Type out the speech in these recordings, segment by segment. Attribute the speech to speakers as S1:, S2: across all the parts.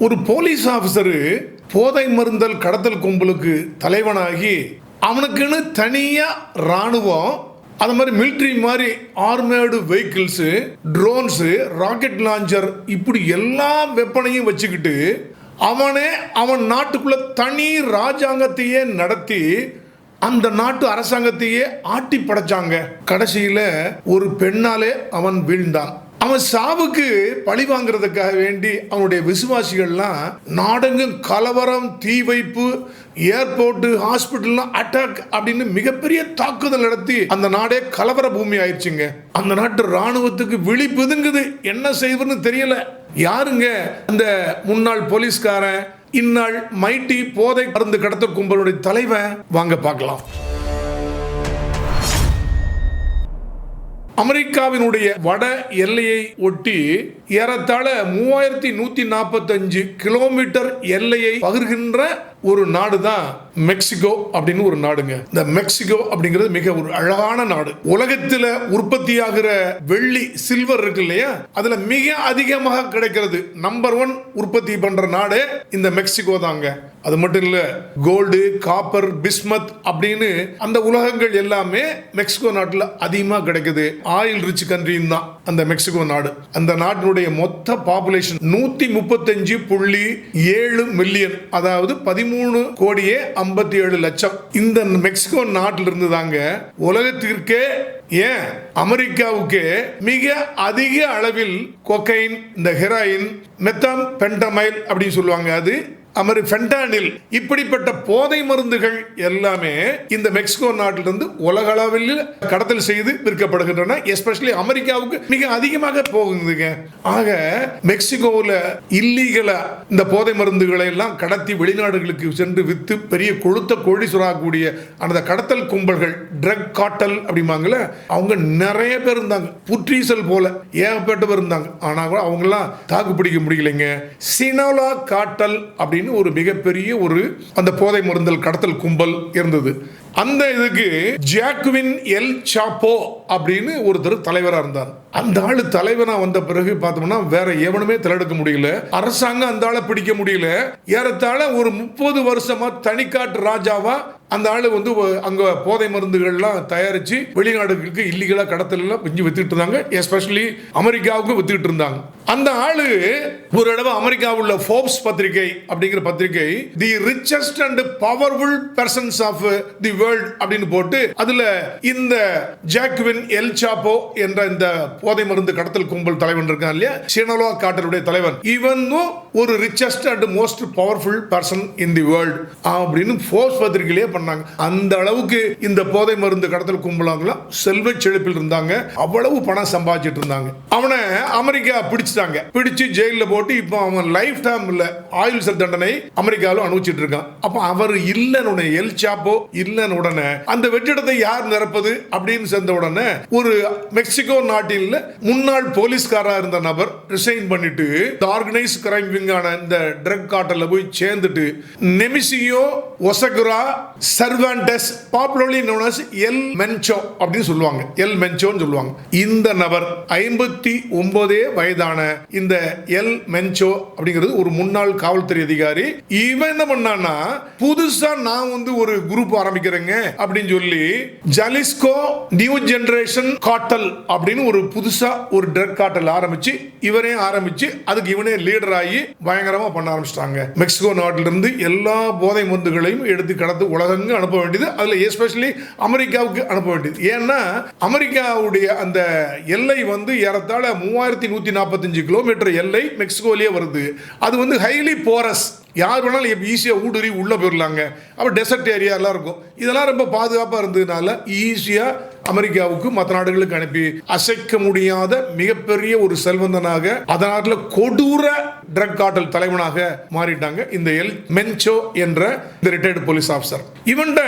S1: ஒரு police officer போதை மருந்தல் கடத்தல் கும்பலுக்கு தலைவனாகி அவனுக்குன்னு தனியாக இராணுவம், அது மாதிரி மிலிட்ரி மாதிரி ஆர்மேடு வெஹிக்கிள்ஸு, ட்ரோன்ஸு, ராக்கெட் லான்ச்சர், இப்படி எல்லா வெப்பனையும் வச்சுக்கிட்டு அவன் நாட்டுக்குள்ள தனி ராஜாங்கத்தையே நடத்தி அந்த நாட்டு அரசாங்கத்தையே ஆட்டி படைச்சாங்க. கடைசியில் ஒரு பெண்ணாலே அவன் வீழ்ந்தான். அவன் சாவுக்கு பழி வாங்குறதுக்காக வேண்டி அவனுடைய விசுவாசிகள்லாம் நாடெங்கும் கலவரம், தீ வைப்பு, ஏர்போர்ட், ஹாஸ்பிட்டல்லாம் அட்டாக் அப்படின்னு மிகப்பெரிய தாக்குதல் நடத்தி அந்த நாடே கலவர பூமி ஆயிடுச்சுங்க. அந்த நாட்டு ராணுவத்துக்கு விழி பிதுங்குது, என்ன செய்வதுன்னு தெரியல. யாருங்க அந்த முன்னாள் போலீஸ்காரன், இந்நாள் மைட்டி போதை மருந்து கடத்தல் கும்பலுடைய தலைவன்? வாங்க பார்க்கலாம். அமெரிக்காவினுடைய வட எல்லையை ஒட்டி ஏறத்தாழ 3145 கிலோமீட்டர் எல்லையை பகிர்கின்ற ஒரு நாடு தான் மெக்சிகோ அப்படின்னு ஒரு நாடுங்க. இந்த மெக்சிகோ அப்படிங்கிறது மிக ஒரு அழகான நாடு. உலகத்தில் உற்பத்தியாகிற வெள்ளி, சில்வர் இருக்கு இல்லையா, அதுல மிக அதிகமாக கிடைக்கிறது. நம்பர் 1 உற்பத்தி பண்ற நாடு இந்த மெக்சிகோ தாங்க. அது மட்டும் இல்ல, கோல்டு, காப்பர், பிஸ்மத் அப்படின்னு அந்த உலகங்கள் எல்லாமே மெக்சிகோ நாட்டில் அதிகமாக கிடைக்குது. ஆயில் ரிச் கண்ட்ரியும் தான் அந்த மெக்சிகோ நாடு. அந்த நாட்டினுடைய மொத்த பாப்புலேஷன் 135.7 மில்லியன், அதாவது 13,57,00,000. இந்த மெக்சிகோ நாட்டில் இருந்து தாங்க உலகத்திற்கே, ஏன் அமெரிக்காவுக்கு மிக அதிக அளவில் கொக்கைன், இந்த ஹெராயின், மெத்தாம்பென்டமைல் அப்படின்னு சொல்லுவாங்க, அது ஃபென்டானில், இப்படிப்பட்ட போதை மருந்துகள் எல்லாமே இந்த மெக்சிகோ நாட்டிலிருந்து உலக அளவில் கடத்தல் செய்து விற்கப்படுகின்றன. எஸ்பெஷலி அமெரிக்காவுக்கு மிக அதிகமாக போகுதுங்க. ஆக மெக்சிகோவில் இல்லீகலா இந்த போதை மருந்துகளை எல்லாம் கடத்தி வெளிநாடுகளுக்கு சென்று வித்து பெரிய கொழுத்த கோழி சுறாக்கூடிய அந்த கடத்தல் கும்பல்கள், ட்ரக் காட்டல் அப்படிம்பாங்கல்ல, அவங்க நிறைய பேர் இருந்தாங்க. புற்றீசல் போல ஏகப்பட்ட பேர் இருந்தாங்க. ஆனால் கூட அவங்கெல்லாம் தாக்கு பிடிக்க முடியலைங்க. சினோலா காட்டல் அப்படின்னு ஒரு மிகப்பெரிய ஒரு அந்த போதை மருந்தல் கடத்தல் கும்பல் இருந்தது. அந்த இதுக்கு ஜாக்வின் எல் சாப்போ அப்படின்னு ஒருத்தர் தலைவராக இருந்தார். அந்த ஆளு தலைவனா வந்த பிறகு பார்த்தோம்னா வேற எவனுமே தலையெடுக்க முடியல. அரசாங்கம் அந்த ஆளை பிடிக்க முடியல. ஏறத்தாழ ஒரு 30 வருஷமா தனிக்காட்டு ராஜாவா அந்த ஆளு வந்து அங்க போதை மருந்துகள்லாம் தயாரிச்சு வெளிநாடுகளுக்கு இல்லீகலா கடத்தல் எல்லாம் பிஞ்சு வித்துட்டு இருந்தாங்க. எஸ்பெஷலி அமெரிக்காவுக்கு வித்துட்டு இருந்தாங்க. அந்த ஆளு ஒரு தடவை அமெரிக்காவுள்ள ஃபோர்ப்ஸ் பத்திரிகை அப்படிங்கிற பத்திரிகை the richest and powerful persons of the world அப்படின்னு போட்டு அதுல இந்த ஜாக்வின் எல் சாப்போ என்ற இந்த போதை மருந்து கடத்தல் கும்பல் தலைவன் இருக்கான் இல்லையா, சினோலா காட்டலுடைய தலைவன், இவனும் ஒரு richest and most powerful person in the world அப்படின்னு ஃபோர்ப்ஸ் பத்திரிகையிலே பண்ணாங்க. அந்த அளவுக்கு இந்த போதை மருந்து கடத்தல் கும்பலாங்கலாம் செல்வ செழிப்பில் இருந்தாங்க. அவ்வளவு பணம் சம்பாதிச்சிட்டு இருந்தாங்க. அவனை அமெரிக்கா பிடிச்சிட்டாங்க. பிடிச்சு ஜெயிலில் போட்டு இப்போ அவன் லைஃப் டைம் இல்ல ஆயுள் சிறை தண்டனை அமெரிக்காவில் அனுபவிச்சுட்டு இருக்கான். அப்ப அவர் இல்லைன்னு எல் சாப்போ இல்லைன்னு உடனே அந்த வெற்றிடத்தை யார் நிரப்பது அப்படின்னு சேர்ந்த உடனே ஒரு மெக்சிகோ நாட்டில் முன்னாள் போலீஸ்காரா இருந்த நபர் ரிசைன் பண்ணிட்டு ஆர்கனைஸ் கிரைம் விங்கான இந்த ட்ரக் கார்ட்டல்ல போய் சேர்ந்துட்டு நெமிசியோ ஒசகுரா சர்வாண்டஸ், பாப்புலர்லி நோன் அஸ் எல் மென்சோ அப்படின்னு சொல்லுவாங்க, எல் மென்சோன்னு சொல்லுவாங்க. இந்த நபர் 59 வயதான இந்த எல் மென்சோ அப்படிங்கிறது ஒரு முன்னாள் காவல்துறை அதிகாரி. இவன் என்ன பண்ணான்னா, புதுசா நான் வந்து ஒரு குரூப் ஆரம்பிக்கிறேங்க அப்படின்னு சொல்லி ஜலிஸ்கோ நியூ ஜெனரேஷன் காட்டல் அப்படின்னு ஒரு புதுசா ஒரு ட்ரக் காட்டல் ஆரம்பிச்சு இவரே ஆரம்பிச்சு அதுக்கு இவனே லீடர் ஆகி பயங்கரமா பண்ண ஆரம்பிச்சிட்டாங்க. மெக்சிகோ நாட்டில இருந்து எல்லா போதை மருந்துகளையும் எடுத்து கடத்து உலகங்க அனுப்ப வேண்டியது, அதுல எஸ்பெஷலி அமெரிக்காவுக்கு அனுப்ப வேண்டியது. ஏன்னா அமெரிக்காவுடைய அந்த எல்லை வந்து ஏறத்தாழ 3145 கிலோமீட்டர் எல்லை மெக்சிகோலயே வருது. அது வந்து ஹைலி போரஸ், யார் வேணாலும் ஈஸியாக ஊடுருவி உள்ளே போயிடலாங்க. அப்போ டெசர்ட் ஏரியாலாம் இருக்கும். இதெல்லாம் ரொம்ப பாதுகாப்பாக இருந்ததுனால ஈஸியாக அமெரிக்காவுக்கு மற்ற நாடுகளுக்கு அனுப்பி அசைக்க முடியாத மிகப்பெரிய ஒரு செல்வந்தனாக அதனால கொடூர ட்ரக் கார்ட்டல் தலைவனாக மாறிட்டாங்க இந்த எல் மென்சோ என்ற இந்த ரிட்டையர்டு போலீஸ் ஆஃபீஸர். இவன்ட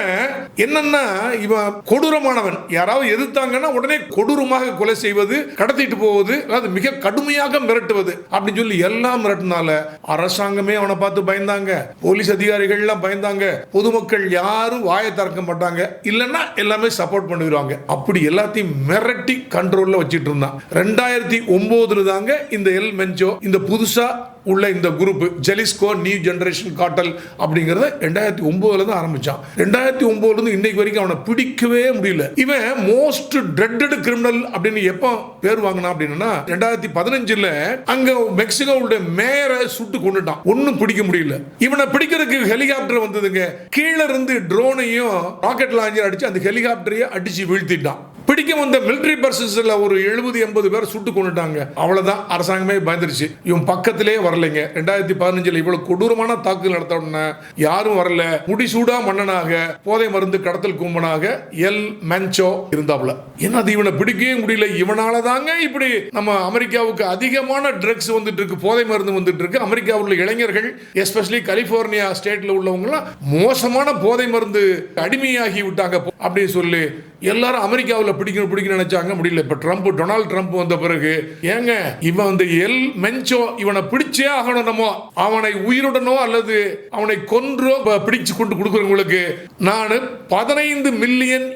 S1: என்னன்னா, இவன் கொடூரமானவன். யாராவது எதிர்த்தாங்கன்னா உடனே கொடூரமாக கொலை செய்வது, கடத்திட்டு போவது, அதாவது மிக கடுமையாக மிரட்டுவது அப்படின்னு சொல்லி எல்லாம் மிரட்டினால அரசாங்கமே அவனை பார்த்து பயந்தாங்க, போலீஸ் அதிகாரிகள் எல்லாம் பயந்தாங்க, பொதுமக்கள் யாரும் வாயை திறக்க மாட்டாங்க, இல்லைன்னா எல்லாமே சப்போர்ட் பண்ணிடுவாங்க. அப்படி எல்லாத்தையும் மிரட்டி கண்ட்ரோல்ல வச்சிட்டு இருந்தான். 2009 தாங்க இந்த எல் மென்சோ இந்த புதுசா உள்ள இந்த குரூப் ஜெலிஸ்கோ நியூ ஜெனரேஷன் கார்டல் அப்படிங்கறத 2009 தான் ஆரம்பிச்சான். 2009 இருந்து இன்னைக்கு வரைக்கும் அவனை பிடிக்கவே முடியல. இவன் மோஸ்ட் ட்ரெட்டட் கிரிமினல் அப்படின்னு எப்ப பேர் வாங்கினா அப்படின்னா 2015 அங்க மெக்சிகோவுடைய மேயரை சுட்டு கொண்டுட்டான். ஒன்னும் பிடிக்க முடியல. இவனை பிடிக்கிறதுக்கு ஹெலிகாப்டர் வந்ததுங்க. கீழ இருந்து ட்ரோனையும் ராக்கெட் லாஞ்சர் அடிச்சு அந்த ஹெலிகாப்டரையும் அடிச்சு வீழ்த்திட்டான். பிடிக்க வந்த மிலிட்டரி பர்சன்ஸ்ல ஒரு 70-80 பேர் சுட்டு கொண்டுட்டாங்க. அவ்வளவுதான், அரசாங்கமே பயந்துருச்சு. இவன் பக்கத்திலே வரலைங்க. 2015 இவ்வளவு கொடூரமான தாக்குதல் நடத்த உடனே யாரும் வரல. முடிசூடா மன்னனாக போதை மருந்து கடத்தல் கும்பனாக எல் மென்சோ இருந்தாப்ல. ஏன்னா அது இவனை பிடிக்கவே முடியல. இவனால தாங்க இப்படி நம்ம அமெரிக்காவுக்கு அதிகமான ட்ரக்ஸ் வந்துட்டு இருக்கு, போதை மருந்து வந்துட்டு இருக்கு. அமெரிக்காவில் உள்ள இளைஞர்கள் எஸ்பெஷலி கலிபோர்னியா ஸ்டேட்ல உள்ளவங்க மோசமான போதை மருந்து அடிமையாகி விட்டாங்க அப்படின்னு சொல்லி எல்லாரும் அமெரிக்காவில் பிடிக்கணும் நினைச்சாங்க. முடியல. இப்ப டொனால்ட் ட்ரம்ப் வந்த பிறகு ஏங்க இவன் வந்து எல் மென்சோ இவனை பிடிச்சே ஆகணும். நம்ம அவனை உயிருடனோ அல்லது அவனை கொன்றோ பிடிச்சு கொண்டு கொடுக்கிறவங்களுக்கு நான் $15 மில்லியன்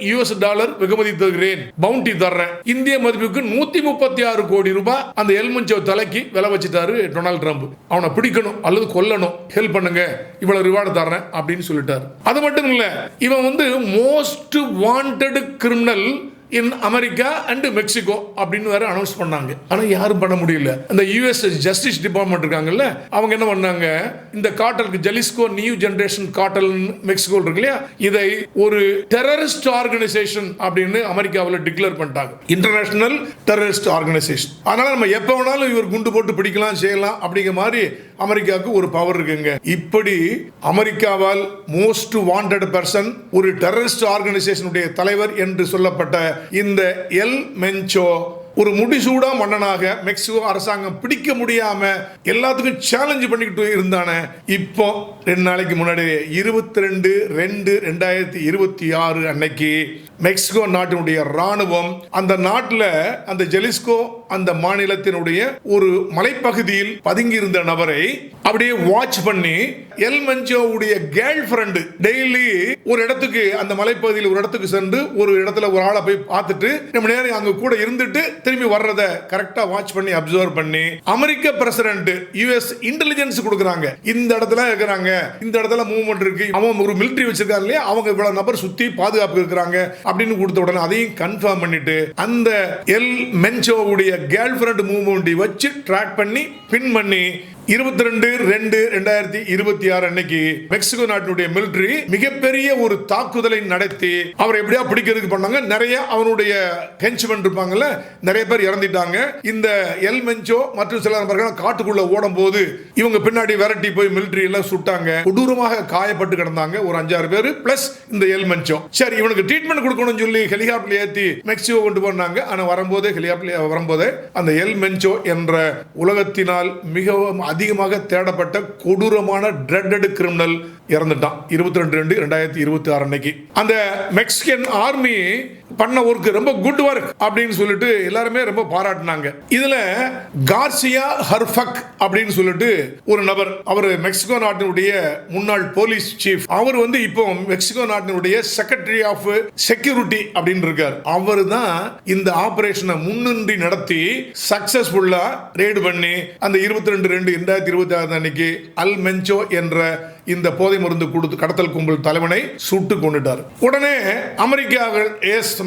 S1: வெகுமதி தருகிறேன், பவுண்டி தர்றேன். இந்திய மதிப்புக்கு 136 கோடி ரூபாய் அந்த எல் மென்சோ தலைக்கு விலை வச்சுட்டாரு டொனால்ட் ட்ரம்ப். அவனை பிடிக்கணும் அல்லது கொல்லணும், ஹெல்ப் பண்ணுங்க, இவ்வளவு ரிவார்டு தர்றேன் அப்படின்னு சொல்லிட்டாரு. அது மட்டும் இல்ல, இவன் வந்து most wanted criminal in America and Mexico அப்படின்னு வேற அனௌன்ஸ் பண்ணாங்க. ஆனா யாரும் பண்ண முடியல. அந்த யுஎஸ் ஜஸ்டிஸ் டிபார்ட்மெண்ட் இருக்காங்கல்ல, அவங்க என்ன பண்ணாங்க, இந்த கார்டலுக்கு ஜெலிஸ்கோ நியூ ஜெனரேஷன் கார்டல் மெக்சிகோ இருக்கு இல்லையா, இதை ஒரு டெரரிஸ்ட் ஆர்கனைசேஷன் அப்படின்னு அமெரிக்காவில் டிக்ளேர் பண்ணிட்டாங்க. International terrorist organisation. அதனால நம்ம எப்ப வேணாலும் இவர் குண்டு போட்டு பிடிக்கலாம் செய்யலாம் அப்படிங்கிற மாதிரி அமெரிக்காவுக்கு ஒரு பவர் இருக்குங்க. இப்படி அமெரிக்காவால் மோஸ்ட் வாண்டட் பர்சன், ஒரு டெரரிஸ்ட் ஆர்கனைசேஷனுடைய தலைவர் என்று சொல்லப்பட்ட இந்த எல் மென்சோ ஒரு முடிசூடா மன்னனாக மெக்சிகோ அரசாங்கம் பிடிக்க முடியாம எல்லாத்துக்கும் சேலஞ்ச் பண்ணிக்கிட்டு இருந்தானே. இப்போ 2 நாளைக்கு முன்னாடி 22/2/2026 அன்னைக்கு மெக்சிகோ நாட்டினுடைய ராணுவம் அந்த நாட்டில் அந்த ஜெலிஸ்கோ அந்த மாநிலத்தினுடைய ஒரு மலைப்பகுதியில் பதுங்கி இருந்த நபரை அப்படியே வாட்ச் பண்ணி எல் மென்சோவுடைய கேர்ள் ஃப்ரெண்ட் டெய்லி ஒரு இடத்துக்கு அந்த மலைப்பகுதியில் ஒரு இடத்துக்கு சென்று ஒரு இடத்துல ஒரு ஆளை போய் பார்த்துட்டு நம்ம நேரம் அங்க கூட இருந்துட்டு திரும்பி வர்றத கரெக்டா வாட்ச் பண்ணி அப்சர்வ் பண்ணி அமெரிக்க பிரசிடென்ட் யுஎஸ் இன்டெலிஜென்ஸ் கொடுக்குறாங்க. இந்த இடத்துல இருக்கிறாங்க, இந்த இடத்துல மூவ்மெண்ட் இருக்கு, அவன் ஒரு மிலிட்டரி வச்சிருக்காங்க இல்லையா, அவங்க இவ்வளவு நபர் சுத்தி பாதுகாப்பு இருக்கிறாங்க அப்படின்னு கொடுத்த உடனே அதையும் கன்ஃபார்ம் பண்ணிட்டு அந்த எல் மென்சோவுடைய கேர்ள் ஃப்ரெண்ட் மூவ்மெண்ட் வச்சு ட்ராக் பண்ணி பின் பண்ணி 22/2/2026 அன்னைக்கு மெக்சிகோ நாட்டினுடைய மிலிட்டரி மிகப்பெரிய ஒரு தாக்குதலை நடத்தி அவரை எப்படியா பிடிக்கிறதுக்கு பண்ணாங்க. நிறைய அவனுடைய ஹென்ச்மென் இருப்பாங்கல்ல, நிறைய பேர் இறந்துட்டாங்க. இந்த எல் மென்சோ மற்றும் சில நபர்கள் காட்டுக்குள்ள ஓடும் போது இவங்க பின்னாடி விரட்டி போய் மிலிட்டரி எல்லாம் சுட்டாங்க. கொடூரமாக காயப்பட்டு கிடந்தாங்க ஒரு 5-6 பேர் பிளஸ் இந்த எல் மென்சோ. சரி, இவனுக்கு ட்ரீட்மெண்ட் கொடுக்கணும்னு சொல்லி ஹெலிகாப்டர் ஏற்றி மெக்சிகோ கொண்டு போனாங்க. ஆனா வரும்போதே ஹெலிகாப்டர் வரும்போதே அந்த எல் மென்சோ என்ற உலகத்தினால் மிகவும் அதிகமாக தேடப்பட்ட கொடூரமான ட்ரெட்டட் கிரிமினல் இறந்துட்டான் 22/2/2026 அன்னைக்கு. அந்த மெக்சிகன் ஆர்மி பண்ண ஒர்க் ரொம்ப குட் ஒர்க் அப்படின்னு சொல்லிட்டு எல்லாருமே ரொம்ப பாராட்டினாங்க. இதுல கார்சியா ஹர்ஃபக் அப்படின்னு சொல்லிட்டு ஒரு நபர், அவர் மெக்சிகோ நாட்டினுடைய முன்னாள் போலீஸ் சீஃப். அவர் வந்து இப்போ மெக்சிகோ நாட்டினுடைய செக்ரட்டரி ஆஃப் செக்யூரிட்டி அப்படின்னு இருக்கார். அவர் தான் இந்த ஆபரேஷனை முன்னின்றி நடத்தி சக்சஸ்ஃபுல்லா ரெய்டு பண்ணி அந்த 22/2/2026 அன்னைக்கு அல் மென்சோ என்ற இந்த போதை மருந்து கொடுத்து கடத்தல் கும்பல் தலைவனை சுட்டு கொண்டுட்டார். உடனே அமெரிக்காவில்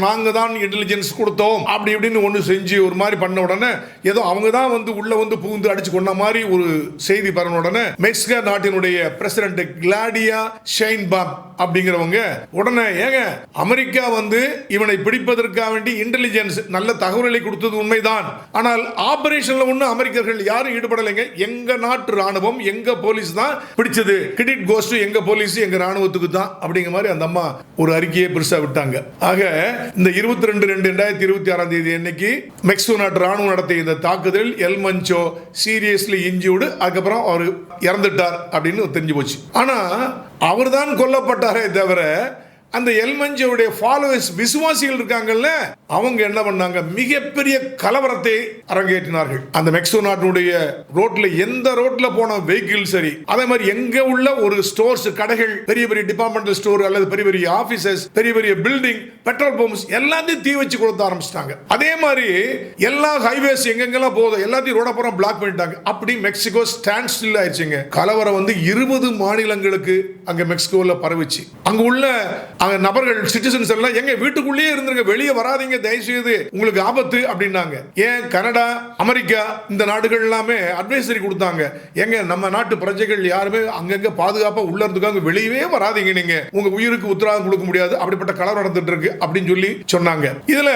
S1: நாங்க தான் இன்டெலிஜென்ஸ் கொடுத்தோம் அப்படி இப்படின்னு ஒன்று செஞ்சு ஒரு மாதிரி பண்ண உடனே ஏதோ அவங்க தான் வந்து உள்ள வந்து புகுந்து அடிச்சு கொண்ட மாதிரி ஒரு செய்தி பரவ உடனே மெக்சிகோ நாட்டினுடைய பிரசிடென்ட் கிளாடியா ஷெயின்பாம் அப்படிங்கிறவங்க உடனே ஏங்க அமெரிக்கா வந்து இவனை பிடிப்பதற்காக வேண்டி இன்டெலிஜென்ஸ் நல்ல தகவல்களை கொடுத்தது உண்மைதான், ஆனால் ஆபரேஷன்ல ஒண்ணு அமெரிக்கர்கள் யாரும் ஈடுபடலைங்க, எங்க நாட்டு ராணுவம் எங்க போலீஸ் தான் பிடிச்சது, கிரெடிட் கோஸ் டு எங்க போலீஸ் எங்க ராணுவத்துக்கு தான் அப்படிங்கிற மாதிரி அந்த அம்மா ஒரு அறிக்கையை பெருசா விட்டாங்க. ஆக இந்த 22/2/2026 அன்னைக்கு மெக்சிகோ நாட்டு ராணுவம் நடத்திய இந்த தாக்குதலில் எல் மென்சோ சீரியஸ்லி இன்ஜூர்டு, அதுக்கப்புறம் அவர் இறந்துட்டார் அப்படின்னு தெரிஞ்சு போச்சு. ஆனா அவர் தான் கொல்லப்பட்டாரே தவிர அந்த எல் மென்சோவுடைய ஃபாலோவர்ஸ் விசுவாசிகள் இருக்காங்கல்ல, அவங்க என்ன பண்ணாங்க, மிகப்பெரிய கலவரத்தை அரங்கேற்றினார்கள். அந்த மெக்சிகோ நாட்டினுடைய ரோட்ல, எந்த ரோட்ல போன வெஹிக்கிள் சரி, அதே மாதிரி எங்க உள்ள ஒரு ஸ்டோர்ஸ், கடைகள், பெரிய பெரிய டிபார்ட்மெண்டல் ஸ்டோர் அல்லது பெரிய பெரிய ஆபீசஸ், பெரிய பெரிய பில்டிங், பெட்ரோல் பம்ப்ஸ் எல்லாத்தையும் தீ வச்சு கொடுத்த ஆரம்பிச்சிட்டாங்க. அதே மாதிரி எல்லா ஹைவேஸ் எங்கெங்கெல்லாம் போதும் எல்லாத்தையும் ரோடப்புறம் பிளாக் பண்ணிட்டாங்க. அப்படி மெக்சிகோ ஸ்டாண்ட் ஸ்டில் ஆயிடுச்சுங்க. கலவரம் 20 மாநிலங்களுக்கு அங்க மெக்சிகோல பரவிச்சு. அங்க உள்ள நபர்கள், சிட்டிசன்ஸ் எல்லாம் எங்க வீட்டுக்குள்ளேயே இருந்துருங்க, வெளியே வராதீங்க தயவு செய்து, உங்களுக்கு ஆபத்து அப்படின்னாங்க. ஏன் கனடா, அமெரிக்கா இந்த நாடுகள் எல்லாமே அட்வைசரி கொடுத்தாங்க, எங்க நம்ம நாட்டு பிரஜைகள் யாருமே அங்கங்க பாதுகாப்பா உள்ள இருந்துக்காங்க, வெளியவே வராதீங்க, நீங்க உங்க உயிருக்கு உத்தரவாதம் கொடுக்க முடியாது, அப்படிப்பட்ட கலவரம் நடந்துட்டு இருக்கு அப்படின்னு சொல்லி சொன்னாங்க. இதுல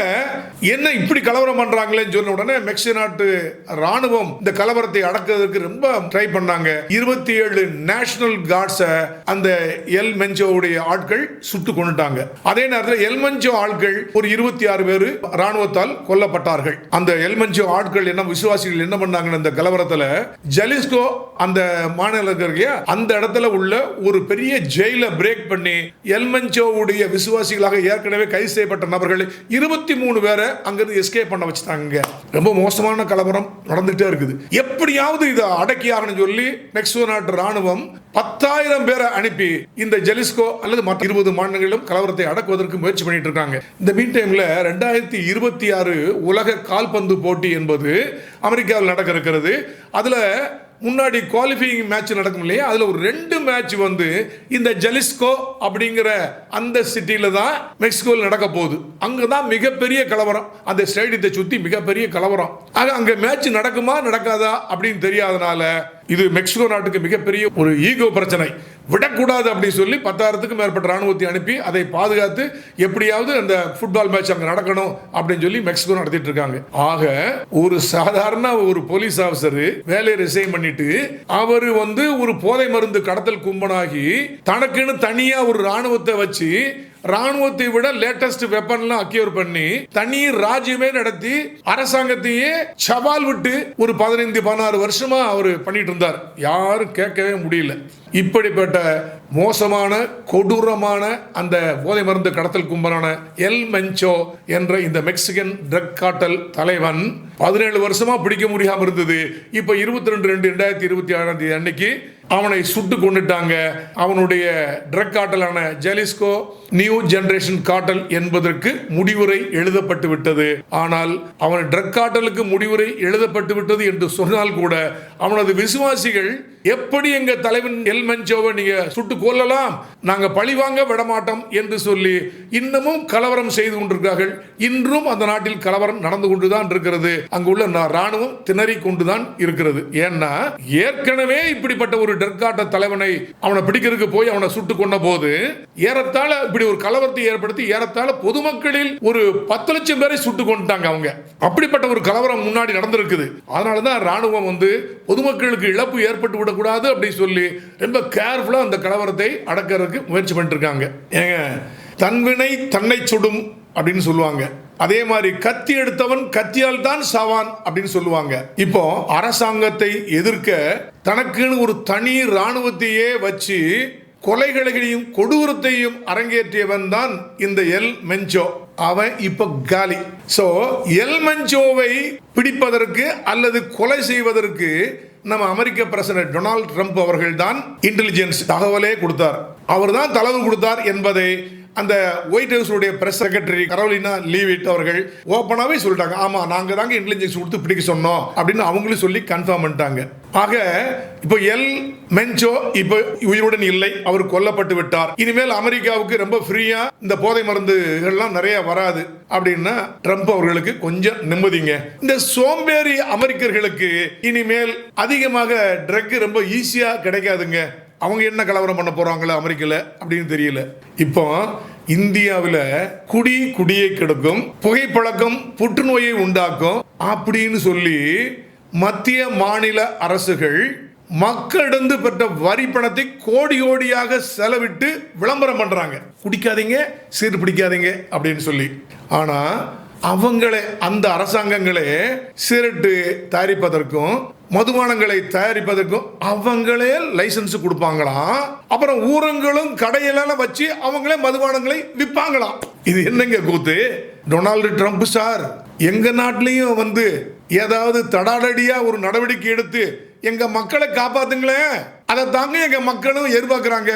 S1: என்ன இப்படி கலவரம் பண்றாங்களேன்னு சொன்ன உடனே மெக்சிகோ நாட்டு ராணுவம் இந்த கலவரத்தை அடக்குவதற்கு ரொம்ப ட்ரை பண்ணாங்க. 27 நேஷனல் கார்ட்ஸ் அந்த எல் மென்சோவுடைய ஆட்கள் சுட்டு கொண்டுட்டாங்க. அதே நேரத்தில் எல் மென்சோ ஆட்கள் ஒரு 26 பேர் ராணுவத்தால் கொல்லப்பட்டார்கள். அந்த எல் மென்சோ ஆட்கள் என்ன, விசுவாசிகள் என்ன பண்ணாங்க, இந்த கலவரத்தில் ஜலிஸ்கோ அந்த மாநிலத்திற்கு அந்த இடத்துல உள்ள ஒரு பெரிய ஜெயில பிரேக் பண்ணி எல் மென்சோவுடைய விசுவாசிகளாக ஏற்கனவே கைது செய்யப்பட்ட நபர்கள் 23 பேரை அங்கிருந்து எஸ்கேப் பண்ண வச்சுட்டாங்க. ரொம்ப மோசமான கலவரம் நடந்துட்டே இருக்குது. எப்படியாவது இதை அடக்கி ஆகணும்னு சொல்லி மெக்சிகோ நாட்டு ராணுவம் 10,000 பேரை அனுப்பி இந்த ஜலிஸ்கோ அல்லது மற்ற 20 மாநிலங்களிலும் கலவரத்தை அடக்குவதற்கு முயற்சி பண்ணிட்டு இருக்காங்க. இந்த மீன் டைம்ல 2026 உலக கால்பந்து போட்டி என்பது அமெரிக்காவில் நடக்க இருக்கிறது. அதுல முன்னாடி குவாலிஃபையிங் மேட்ச் நடக்கும் இல்லையா, அதுல ஒரு 2 மேட்ச் இந்த ஜலிஸ்கோ அப்படிங்கிற அந்த சிட்டியில தான் மெக்சிகோவில் நடக்க போகுது. அங்கதான் மிகப்பெரிய கலவரம், அந்த ஸ்டேடியத்தை சுத்தி மிகப்பெரிய கலவரம். ஆக அங்க மேட்ச் நடக்குமா நடக்காதா அப்படின்னு தெரியாதனால இது மெக்சிகோ நாட்டுக்கு மிகப்பெரிய ஒரு ஈகோ பிரச்சனை. விடக்கூடாது அப்படின்னு சொல்லி 10,000க்கும் மேற்பட்ட ராணுவத்தை அனுப்பி அதை பாதுகாத்து எப்படியாவது அந்த ஃபுட்பால் மேட்ச் அங்க நடக்கணும் அப்படின்னு சொல்லி மெக்சிகோ நடத்திட்டு இருக்காங்க. ஆக ஒரு சாதாரண ஒரு போலீஸ் ஆபீசர் வேலையை ரிசைன் பண்ணிட்டு அவர் ஒரு போதை மருந்து கடத்தல் கும்பனாகி தனக்குன்னு தனியா ஒரு ராணுவத்தை வச்சு, ராணுவத்தை விட லேட்டஸ்ட் வெப்பன்லாம் அக்யூர் பண்ணி தனி ராஜ்யமே நடத்தி அரசாங்கத்தையே சவால் விட்டு ஒரு 15-16 வருஷமா அவர் பண்ணிட்டு இருந்தார். யாரும் கேட்கவே முடியல. இப்படிப்பட்ட மோசமான கொடூரமான அந்த போதை மருந்து கடத்தல் கும்பலான எல் மென்சோ என்ற இந்த மெக்சிகன் ட்ரக் கார்ட்டல் தலைவன் 17 வருஷமா பிடிக்க முடியாம இருந்தது. இப்ப 22/2/2026 அன்னைக்கு அவனை சுட்டு கொண்டுட்டாங்க. அவனுடைய ட்ரக் கார்ட்டலான ஜலிஸ்கோ நியூ ஜெனரேஷன் கார்ட்டல் என்பதற்கு முடிவுரை எழுதப்பட்டு விட்டது. ஆனால் அவன் ட்ரக் கார்ட்டலுக்கு முடிவுரை எழுதப்பட்டு விட்டது என்று சொன்னால் கூட அவனது விசுவாசிகள் எப்படி எங்க தலைவன் எல் மென்சோவை நீங்க சுட்டு கொல்லலாம், நாங்க பழிவாங்க விடமாட்டோம் என்று சொல்லி இன்னமும் கலவரம் செய்து கொண்டிருக்கிறார்கள். இன்றும் அந்த நாட்டில் கலவரம் நடந்து கொண்டுதான் இருக்கிறது. அங்குள்ள ராணுவம் திணறி கொண்டுதான் இருக்கிறது. ஏன்னா ஏற்கனவே இப்படிப்பட்ட ஒரு டெர்காட்ட தலைவனை அவனை பிடிக்கிறதுக்கு போய் அவனை சுட்டு கொண்ட போது ஏறத்தாழ இப்படி ஒரு கலவரத்தை ஏற்படுத்தி ஏறத்தாழ பொதுமக்களில் ஒரு 10 லட்சம் பேரை சுட்டு கொண்டுட்டாங்க. அவங்க அப்படிப்பட்ட ஒரு கலவரம் முன்னாடி நடந்திருக்குது. அதனாலதான் ராணுவம் பொதுமக்களுக்கு இழப்பு ஏற்பட்டு விடக்கூடாது அப்படின்னு சொல்லி ரொம்ப கேர்ஃபுல்லா அந்த கலவரத்தை அடக்கிறதுக்கு முயற்சி பண்ணிட்டு இருக்காங்க. ஏங்க, தன்வினை தன்னை சுடும் அப்படின்னு சொல்லுவாங்க. அதே மாதிரி கத்தி எடுத்தவன் கத்தியால் தான் சாவான் அப்படின்னு சொல்லுவாங்க. இப்போ அரசாங்கத்தை எதிர்க்க தனக்குன்னு ஒரு தனி ராணுவத்தையே வச்சு கொலைகளையும் கொடூரத்தையும் அரங்கேற்றியவன் தான் இந்த எல் மென்சோ. அவன் இப்ப காலி. சோ எல் மென்சோவை பிடிப்பதற்கு அல்லது கொலை செய்வதற்கு நம்ம அமெரிக்க பிரசிடென்ட் டொனால்ட் ட்ரம்ப் அவர்கள் தான் இன்டெலிஜென்ஸ் தகவலே கொடுத்தார். அவர் தான் தகவல் கொடுத்தார் என்பதை அந்த ஒயிட் ஹவுஸ் உடைய பிரஸ் செக்ரட்டரி கரோலினா லீவிட் அவர்கள் ஓப்பனாவே சொல்லிட்டாங்க. ஆமா, நாங்க தாங்க இன்டெலிஜென்ஸ் கொடுத்து பிடிக்க சொன்னோம் அப்படின்னு அவங்களும் சொல்லி கன்ஃபார்ம் பண்ணிட்டாங்க. ஆக இப்போ எல் மென்சோ இப்போ உயிருடன் இல்லை, அவர் கொல்லப்பட்டு விட்டார். இனிமேல் அமெரிக்காவுக்கு ரொம்ப ஃப்ரீயா இந்த போதை மருந்துகள்லாம் நிறைய வராது அப்படின்னா ட்ரம்ப் அவர்களுக்கு கொஞ்சம் நிம்மதிங்க. இந்த சோம்பேறி அமெரிக்கர்களுக்கு இனிமேல் அதிகமாக ட்ரக் ரொம்ப ஈஸியா கிடைக்காதுங்க. அவங்க என்ன கலவரம் பண்ண போறாங்களோ அமெரிக்கல அப்படின்னு தெரியல. இப்போ இந்தியாவில் குடியை கெடுக்கும், புகைப்பழக்கம் புற்றுநோயை உண்டாக்கும் அப்படின்னு சொல்லி மத்திய மாநில அரசுகள் மக்களிடம் பெற்ற வரி பணத்தை கோடியாக செலவிட்டு விளம்பரம் பண்றாங்க. குடிக்காதீங்க, சீர் பிடிக்காதீங்க அப்படின்னு சொல்லி. ஆனா அவங்களே அந்த அரசாங்கங்களே சிகரெட்டு தயாரிப்பதற்கும் மதுபானங்களை தயாரிப்பதற்கும் அவங்களே லைசன்ஸ் கொடுப்பாங்களாம். அப்புறம் ஊரங்களும் கடையெல்லாம் வச்சு அவங்களே மதுபானங்களை விற்பாங்களாம். இது என்னங்க கூத்து? டொனால்டு ட்ரம்ப் சார் எங்க நாட்டிலையும் வந்து ஏதாவது தடாலடியா ஒரு நடவடிக்கை எடுத்து எங்க மக்களை காப்பாத்துங்களேன், அதை தாங்க எங்க மக்களும் எதிர்பார்க்கிறாங்க.